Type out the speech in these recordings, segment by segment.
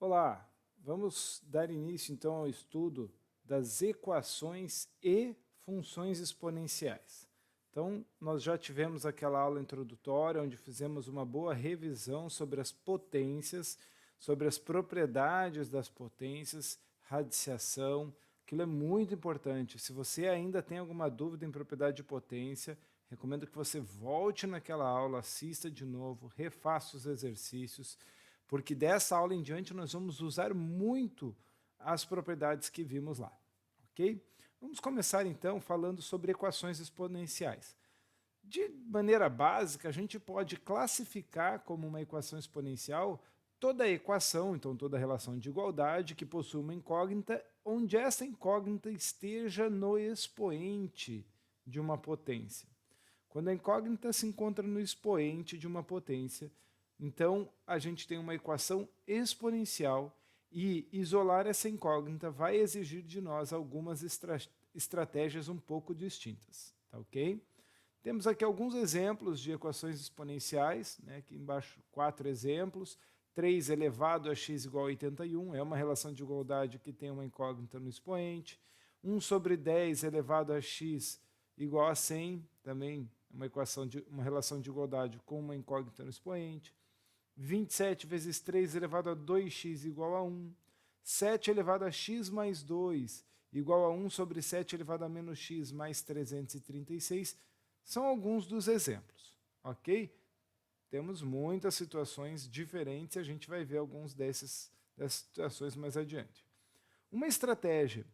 Olá, vamos dar início então ao estudo das equações e funções exponenciais. Então, nós já tivemos aquela aula introdutória onde fizemos uma boa revisão sobre as potências, sobre as propriedades das potências, radiciação. Aquilo é muito importante. Se você ainda tem alguma dúvida em propriedade de potência, recomendo que você volte naquela aula, assista de novo, refaça os exercícios, porque dessa aula em diante nós vamos usar muito as propriedades que vimos lá, ok? Vamos começar então falando sobre equações exponenciais. De maneira básica, a gente pode classificar como uma equação exponencial toda a equação, então toda a relação de igualdade que possui uma incógnita, onde essa incógnita esteja no expoente de uma potência. Quando a incógnita se encontra no expoente de uma potência, então a gente tem uma equação exponencial e isolar essa incógnita vai exigir de nós algumas estratégias um pouco distintas, tá ok? Temos aqui alguns exemplos de equações exponenciais, né? Aqui embaixo 4 exemplos. 3 elevado a x igual a 81 é uma relação de igualdade que tem uma incógnita no expoente. 1 sobre 10 elevado a x igual a 100, também uma relação de igualdade com uma incógnita no expoente. 27 vezes 3 elevado a 2x igual a 1. 7 elevado a x mais 2 igual a 1 sobre 7 elevado a menos x mais 336 são alguns dos exemplos, ok? Temos muitas situações diferentes e a gente vai ver alguns dessas situações mais adiante. Uma estratégia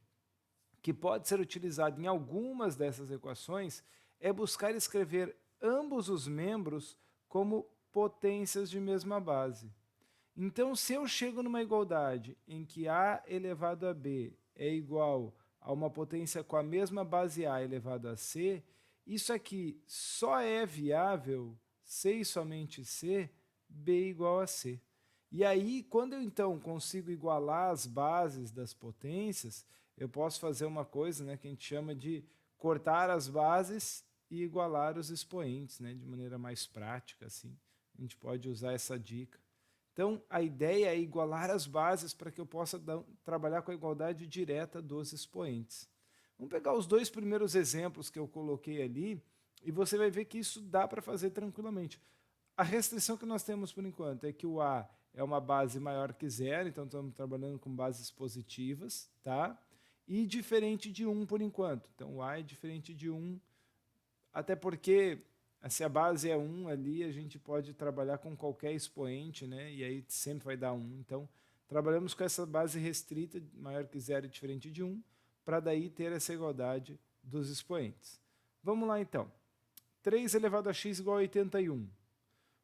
que pode ser utilizada em algumas dessas equações é buscar escrever ambos os membros como potências de mesma base. Então, se eu chego numa igualdade em que a elevado a b é igual a uma potência com a mesma base a elevado a c, isso aqui só é viável c e somente c, b igual a c. E aí, quando eu então consigo igualar as bases das potências, eu posso fazer uma coisa, né, que a gente chama de cortar as bases e igualar os expoentes, né, de maneira mais prática, assim. A gente pode usar essa dica. Então, a ideia é igualar as bases para que eu possa trabalhar com a igualdade direta dos expoentes. Vamos pegar os dois primeiros exemplos que eu coloquei ali e você vai ver que isso dá para fazer tranquilamente. A restrição que nós temos por enquanto é que o A é uma base maior que zero, então estamos trabalhando com bases positivas, tá? E diferente de 1 por enquanto. Então o A é diferente de 1, até porque se a base é 1 ali, a gente pode trabalhar com qualquer expoente, né? E aí sempre vai dar 1. Então, trabalhamos com essa base restrita, maior que zero e diferente de 1, para daí ter essa igualdade dos expoentes. Vamos lá então. 3 elevado a x igual a 81.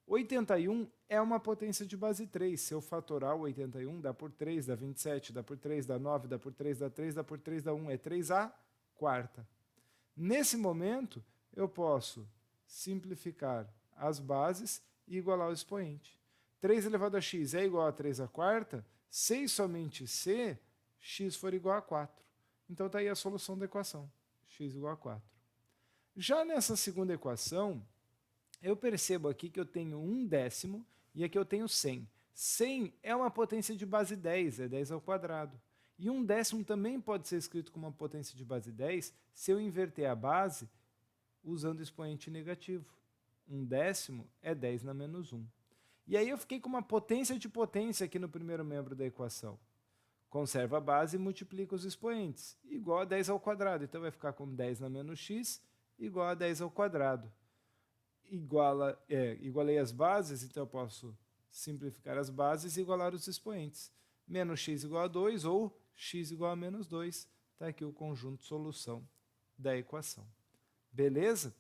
81 é uma potência de base 3. Se eu fatorar o 81, dá por 3, dá 27, dá por 3, dá 9, dá por 3, dá 3, dá por 3, dá 1. É 3a quarta. Nesse momento, eu posso simplificar as bases e igualar o expoente. 3 elevado a x é igual a 3 a quarta, se e somente se x for igual a 4. Então está aí a solução da equação, x igual a 4. Já nessa segunda equação, eu percebo aqui que eu tenho 1/10 e aqui eu tenho 100. 100 é uma potência de base 10, é 10 ao quadrado. E 1/10 também pode ser escrito como uma potência de base 10 se eu inverter a base usando o expoente negativo. 1/10 é 10 na menos 1. E aí eu fiquei com uma potência de potência aqui no primeiro membro da equação. Conserva a base e multiplica os expoentes, igual a 10 ao quadrado. Então vai ficar com 10 na menos x igual a 10 ao quadrado. Igualei as bases, então eu posso simplificar as bases e igualar os expoentes. Menos x igual a 2 ou x igual a menos 2. Está aqui o conjunto de solução da equação. Beleza?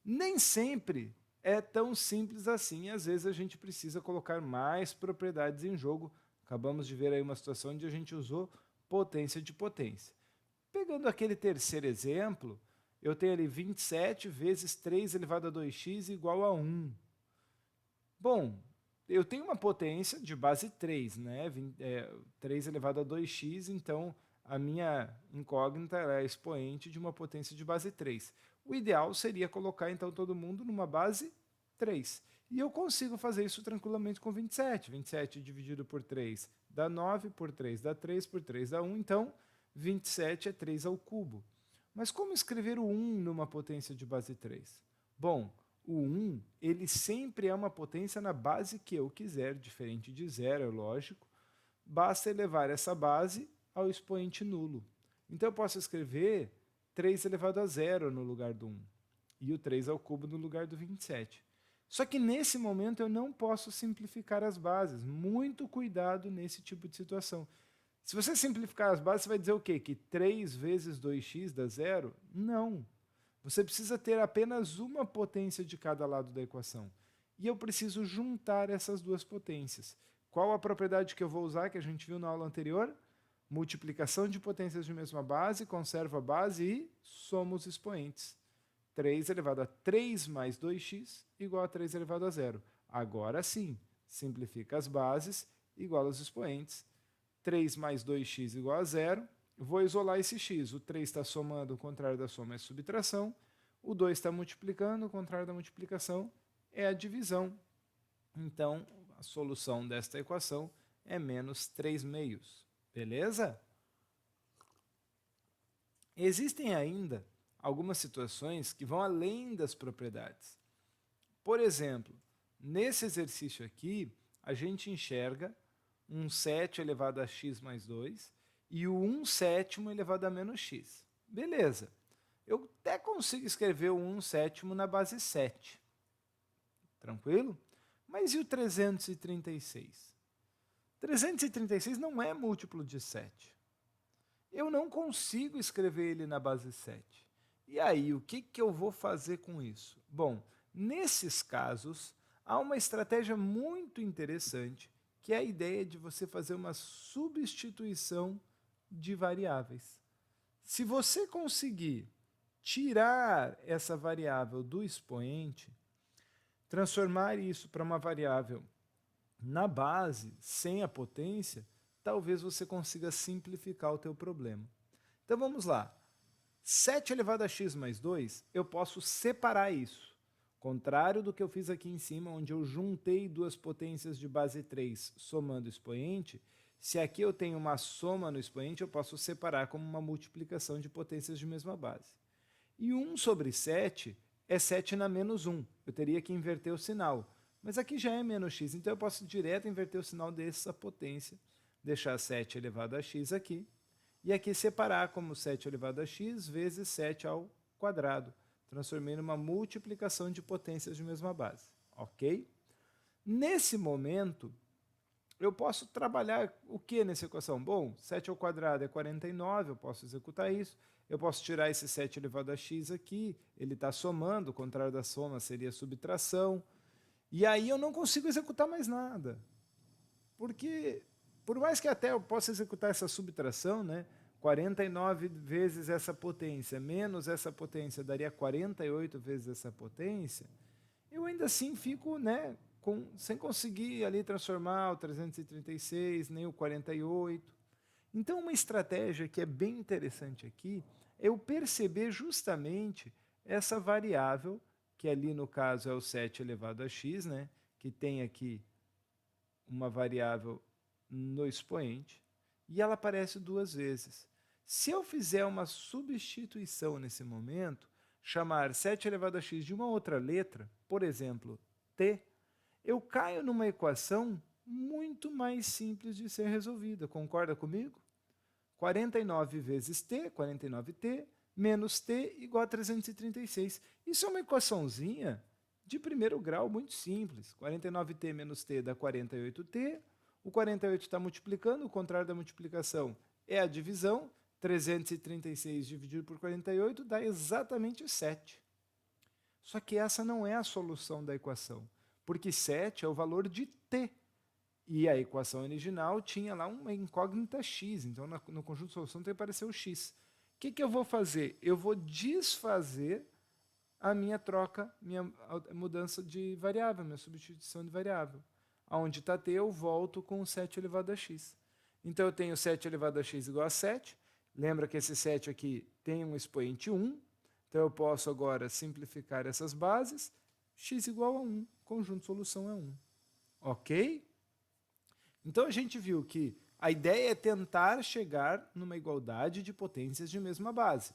Nem sempre é tão simples assim. Às vezes a gente precisa colocar mais propriedades em jogo. Acabamos de ver aí uma situação onde a gente usou potência de potência. Pegando aquele terceiro exemplo, eu tenho ali 27 vezes 3 elevado a 2x igual a 1. Bom, eu tenho uma potência de base 3, né? 3 elevado a 2x, então a minha incógnita é expoente de uma potência de base 3. O ideal seria colocar então todo mundo numa base 3. E eu consigo fazer isso tranquilamente com 27. 27 dividido por 3 dá 9, por 3 dá 3, por 3 dá 1. Então, 27 é 3 ao cubo. Mas como escrever o 1 numa potência de base 3? Bom, o 1 ele sempre é uma potência na base que eu quiser, diferente de zero, é lógico. Basta elevar essa base ao expoente nulo. Então eu posso escrever 3 elevado a zero no lugar do 1 e o 3 ao cubo no lugar do 27. Só que nesse momento eu não posso simplificar as bases. Muito cuidado nesse tipo de situação. Se você simplificar as bases, você vai dizer o quê? Que 3 vezes 2x dá zero? Não. Você precisa ter apenas uma potência de cada lado da equação. E eu preciso juntar essas duas potências. Qual a propriedade que eu vou usar, que a gente viu na aula anterior? Multiplicação de potências de mesma base, conservo a base e somo os expoentes. 3 elevado a 3 mais 2x igual a 3 elevado a zero. Agora sim, simplifica as bases, igual aos expoentes. 3 mais 2x igual a zero. Vou isolar esse x. O 3 está somando, o contrário da soma é subtração. O 2 está multiplicando, o contrário da multiplicação é a divisão. Então, a solução desta equação é menos 3 meios. Beleza? Existem ainda algumas situações que vão além das propriedades. Por exemplo, nesse exercício aqui, a gente enxerga um 7 elevado a x mais 2 e o 1 sétimo elevado a menos x. Beleza. Eu até consigo escrever o 1 sétimo na base 7. Tranquilo? Mas e o 336? 336 não é múltiplo de 7. Eu não consigo escrever ele na base 7. E aí, o que eu vou fazer com isso? Bom, nesses casos, há uma estratégia muito interessante, que é a ideia de você fazer uma substituição de variáveis. Se você conseguir tirar essa variável do expoente, transformar isso para uma variável na base, sem a potência, talvez você consiga simplificar o teu problema. Então vamos lá. 7 elevado a x mais 2, eu posso separar isso. Contrário do que eu fiz aqui em cima, onde eu juntei duas potências de base 3 somando o expoente, se aqui eu tenho uma soma no expoente, eu posso separar como uma multiplicação de potências de mesma base. E 1 sobre 7 é 7 na menos 1. Eu teria que inverter o sinal. Mas aqui já é menos x, então eu posso direto inverter o sinal dessa potência, deixar 7 elevado a x aqui, e aqui separar como 7 elevado a x vezes 7 ao quadrado. Transformei numa multiplicação de potências de mesma base. Ok? Nesse momento, eu posso trabalhar o que nessa equação? Bom, 7 ao quadrado é 49, eu posso executar isso. Eu posso tirar esse 7 elevado a x aqui, ele está somando, o contrário da soma seria subtração. E aí eu não consigo executar mais nada. Porque, por mais que até eu possa executar essa subtração, né, 49 vezes essa potência menos essa potência daria 48 vezes essa potência, eu ainda assim fico, né, sem conseguir ali transformar o 336, nem o 48. Então, uma estratégia que é bem interessante aqui é eu perceber justamente essa variável, que ali no caso é o 7 elevado a x, né, que tem aqui uma variável no expoente, e ela aparece duas vezes. Se eu fizer uma substituição nesse momento, chamar 7 elevado a x de uma outra letra, por exemplo, t, eu caio numa equação muito mais simples de ser resolvida. Concorda comigo? 49 vezes t, 49t, menos t igual a 336. Isso é uma equaçãozinha de primeiro grau muito simples. 49t menos t dá 48t. O 48 está multiplicando, o contrário da multiplicação é a divisão. 336 dividido por 48 dá exatamente 7. Só que essa não é a solução da equação, porque 7 é o valor de t. E a equação original tinha lá uma incógnita x, então no conjunto de solução tem que aparecer o x. O que eu vou fazer? Eu vou desfazer a minha troca, minha mudança de variável, minha substituição de variável. Onde está t, eu volto com 7 elevado a x. Então eu tenho 7 elevado a x igual a 7. Lembra que esse 7 aqui tem um expoente 1. Então eu posso agora simplificar essas bases. x igual a 1, conjunto de solução é 1. Ok? Então a gente viu que a ideia é tentar chegar numa igualdade de potências de mesma base.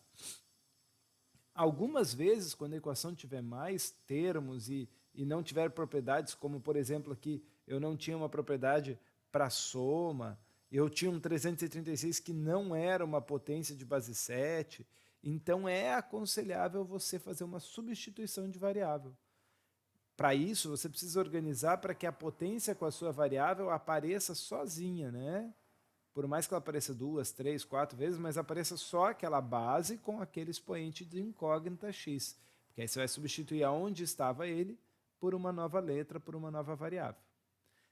Algumas vezes, quando a equação tiver mais termos e não tiver propriedades, como por exemplo aqui, eu não tinha uma propriedade para soma, eu tinha um 336 que não era uma potência de base 7, então é aconselhável você fazer uma substituição de variável. Para isso, você precisa organizar para que a potência com a sua variável apareça sozinha, né? Por mais que ela apareça 2, 3, 4 vezes, mas apareça só aquela base com aquele expoente de incógnita x. Porque aí você vai substituir aonde estava ele por uma nova letra, por uma nova variável.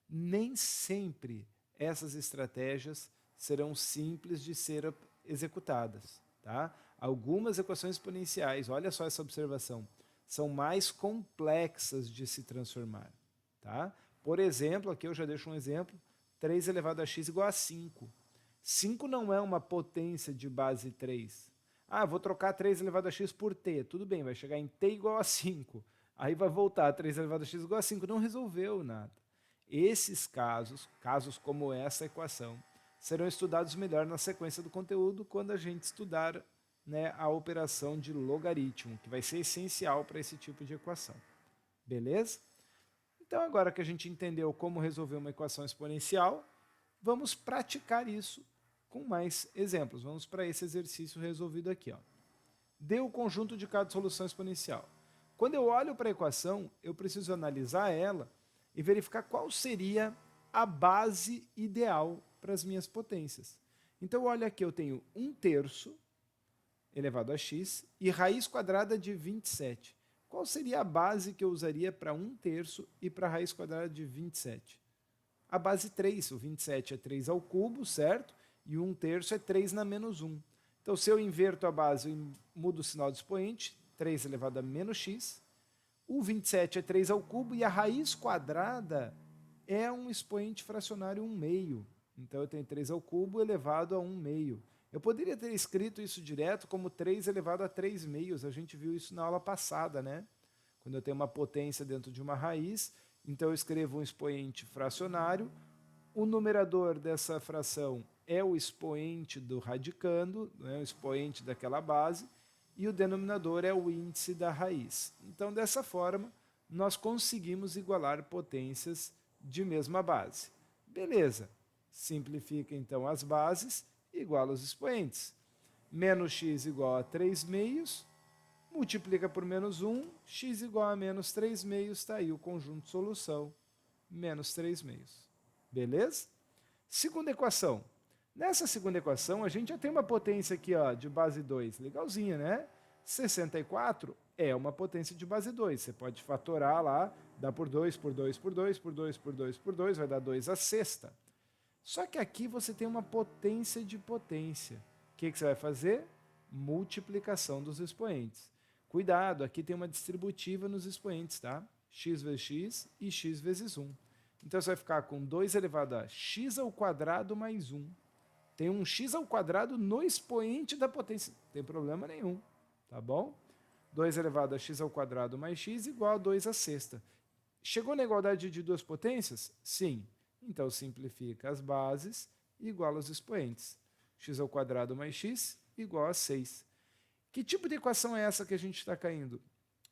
Nem sempre essas estratégias serão simples de ser executadas. Tá? Algumas equações exponenciais, olha só essa observação, são mais complexas de se transformar. Tá? Por exemplo, aqui eu já deixo um exemplo, 3 elevado a x igual a 5. 5 não é uma potência de base 3. Ah, vou trocar 3 elevado a x por t. Tudo bem, vai chegar em t igual a 5. Aí vai voltar 3 elevado a x igual a 5. Não resolveu nada. Esses casos como essa equação, serão estudados melhor na sequência do conteúdo quando a gente estudar, né, a operação de logaritmo, que vai ser essencial para esse tipo de equação. Beleza? Então, agora que a gente entendeu como resolver uma equação exponencial, vamos praticar isso com mais exemplos. Vamos para esse exercício resolvido aqui. Ó. Dê o conjunto de cada solução exponencial. Quando eu olho para a equação, eu preciso analisar ela e verificar qual seria a base ideal para as minhas potências. Então, olha aqui, eu tenho 1/3 elevado a x e raiz quadrada de 27. Qual seria a base que eu usaria para 1/3 e para a raiz quadrada de 27? A base 3, o 27 é 3 ao cubo, certo? E 1/3 é 3 na menos 1. Então, se eu inverto a base e mudo o sinal do expoente, 3 elevado a menos x, o 27 é 3 ao cubo e a raiz quadrada é um expoente fracionário 1/2. Então, eu tenho 3 ao cubo elevado a 1/2. Eu poderia ter escrito isso direto como 3 elevado a 3/2. A gente viu isso na aula passada, né? Quando eu tenho uma potência dentro de uma raiz, então eu escrevo um expoente fracionário, o numerador dessa fração é o expoente do radicando, né, o expoente daquela base, e o denominador é o índice da raiz. Então, dessa forma, nós conseguimos igualar potências de mesma base. Beleza, simplifica então as bases, iguala os expoentes. Menos x igual a 3/2, multiplica por menos 1, x igual a menos 3/2, está aí o conjunto de solução, menos 3/2. Beleza? Segunda equação. Nessa segunda equação, a gente já tem uma potência aqui, ó, de base 2. Legalzinha, né? 64 é uma potência de base 2. Você pode fatorar lá, dá por 2, por 2, por 2, por 2, por 2, por 2, vai dar 2 à sexta. Só que aqui você tem uma potência de potência. O que você vai fazer? Multiplicação dos expoentes. Cuidado, aqui tem uma distributiva nos expoentes, tá? X vezes x e x vezes 1. Então você vai ficar com 2 elevado a x ao quadrado mais 1. Tem um x ao quadrado no expoente da potência. Não tem problema nenhum, tá bom? 2 elevado a x ao quadrado mais x igual a 2 à sexta. Chegou na igualdade de duas potências? Sim. Então simplifica as bases e iguala os expoentes. X ao quadrado mais x igual a 6. Que tipo de equação é essa que a gente está caindo?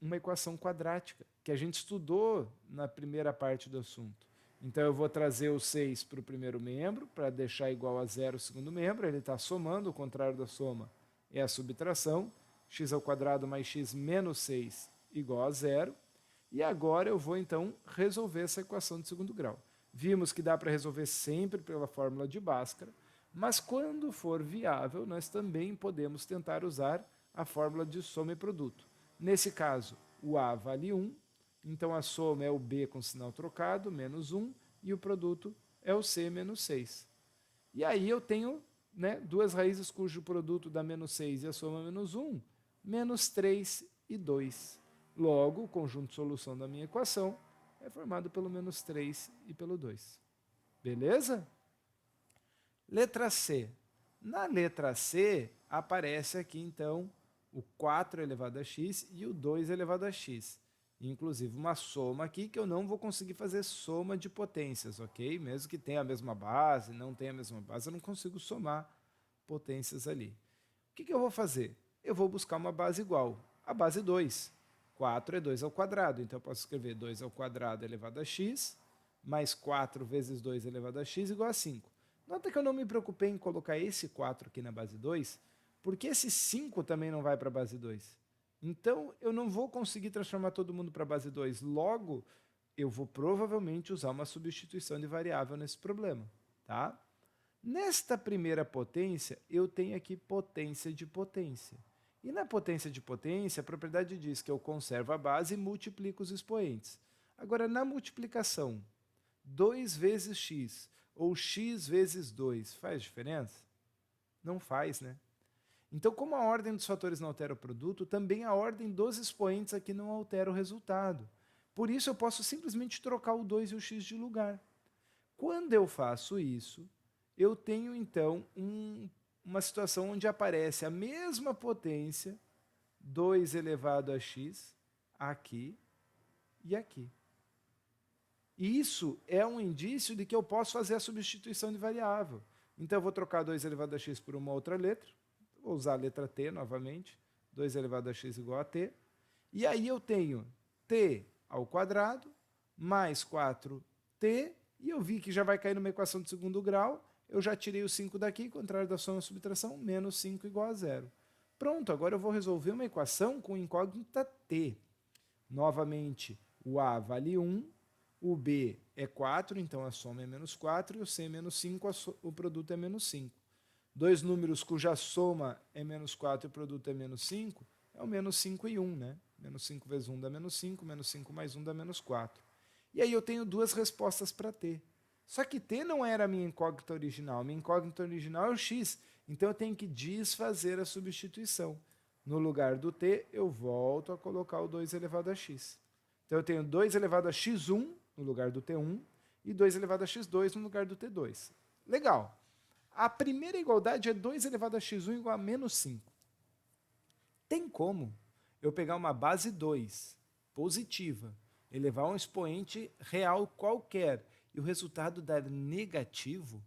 Uma equação quadrática, que a gente estudou na primeira parte do assunto. Então eu vou trazer o 6 para o primeiro membro, para deixar igual a 0 o segundo membro, ele está somando, o contrário da soma é a subtração, x ao quadrado mais x menos 6 igual a 0. E agora eu vou então resolver essa equação de segundo grau. Vimos que dá para resolver sempre pela fórmula de Bhaskara, mas quando for viável, nós também podemos tentar usar a fórmula de soma e produto. Nesse caso, o A vale 1, então a soma é o B com sinal trocado, menos 1, e o produto é o C menos 6. E aí eu tenho, né, duas raízes cujo produto dá menos 6 e a soma menos 1, menos 3 e 2. Logo, o conjunto de solução da minha equação é formado pelo menos 3 e pelo 2. Beleza? Letra C. Na letra C, aparece aqui, então, o 4 elevado a x e o 2 elevado a x. inclusive uma soma aqui, que eu não vou conseguir fazer soma de potências, ok? Mesmo que tenha a mesma base, não tenha a mesma base, eu não consigo somar potências ali. O que eu vou fazer? Eu vou buscar uma base igual, a base 2. 4 é 2 ao quadrado, então eu posso escrever 2 ao quadrado elevado a x, mais 4 vezes 2 elevado a x igual a 5. Nota que eu não me preocupei em colocar esse 4 aqui na base 2, porque esse 5 também não vai para a base 2. Então, eu não vou conseguir transformar todo mundo para a base 2. Logo, eu vou provavelmente usar uma substituição de variável nesse problema. Tá? Nesta primeira potência, eu tenho aqui potência de potência. E na potência de potência, a propriedade diz que eu conservo a base e multiplico os expoentes. Agora, na multiplicação, 2 vezes x ou x vezes 2 faz diferença? Não faz, né? Então, como a ordem dos fatores não altera o produto, também a ordem dos expoentes aqui não altera o resultado. Por isso, eu posso simplesmente trocar o 2 e o x de lugar. Quando eu faço isso, eu tenho, então, uma situação onde aparece a mesma potência, 2 elevado a x, aqui e aqui. E isso é um indício de que eu posso fazer a substituição de variável. Então, eu vou trocar 2 elevado a x por uma outra letra. Vou usar a letra t novamente. 2 elevado a x igual a t. E aí eu tenho t ao quadrado mais 4t. E eu vi que já vai cair numa equação de segundo grau. Eu já tirei o 5 daqui, contrário da soma e subtração, menos 5 igual a zero. Pronto, agora eu vou resolver uma equação com incógnita t. Novamente, o a vale 1. O b é 4, então a soma é menos 4, e o c é menos 5, o produto é menos 5. Dois números cuja soma é menos 4 e o produto é menos 5, é o menos 5 e 1, né? Menos 5 vezes 1 dá menos 5, menos 5 mais 1 dá menos 4. E aí eu tenho duas respostas para t. Só que t não era a minha incógnita original. A minha incógnita original é o x, então eu tenho que desfazer a substituição. No lugar do t, eu volto a colocar o 2 elevado a x. Então eu tenho 2 elevado a x1 no lugar do t1 e 2 elevado a x2 no lugar do t2. Legal. A primeira igualdade é 2 elevado a x1 igual a menos 5. Tem como eu pegar uma base 2 positiva, elevar um expoente real qualquer e o resultado dar negativo?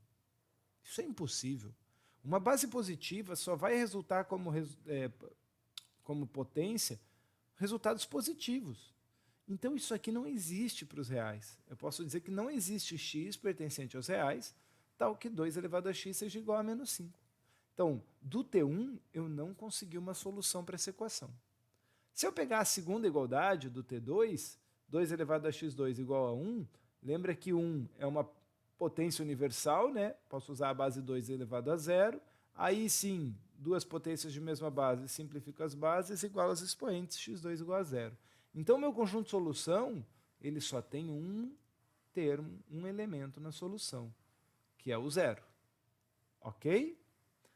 Isso é impossível. Uma base positiva só vai resultar como potência resultados positivos. Então isso aqui não existe para os reais. Eu posso dizer que não existe x pertencente aos reais, tal que 2 elevado a x seja igual a menos 5. Então, do T1, eu não consegui uma solução para essa equação. Se eu pegar a segunda igualdade do T2, 2 elevado a x2 igual a 1, lembra que 1 é uma potência universal, né? Posso usar a base 2 elevado a 0. Aí sim, duas potências de mesma base, simplifico as bases, igual aos expoentes, x2 igual a 0. Então, meu conjunto de solução, ele só tem um termo, um elemento na solução, que é o zero. Ok?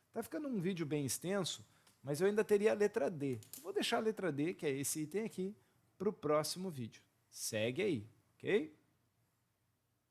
Está ficando um vídeo bem extenso, mas eu ainda teria a letra D. Vou deixar a letra D, que é esse item aqui, para o próximo vídeo. Segue aí, ok?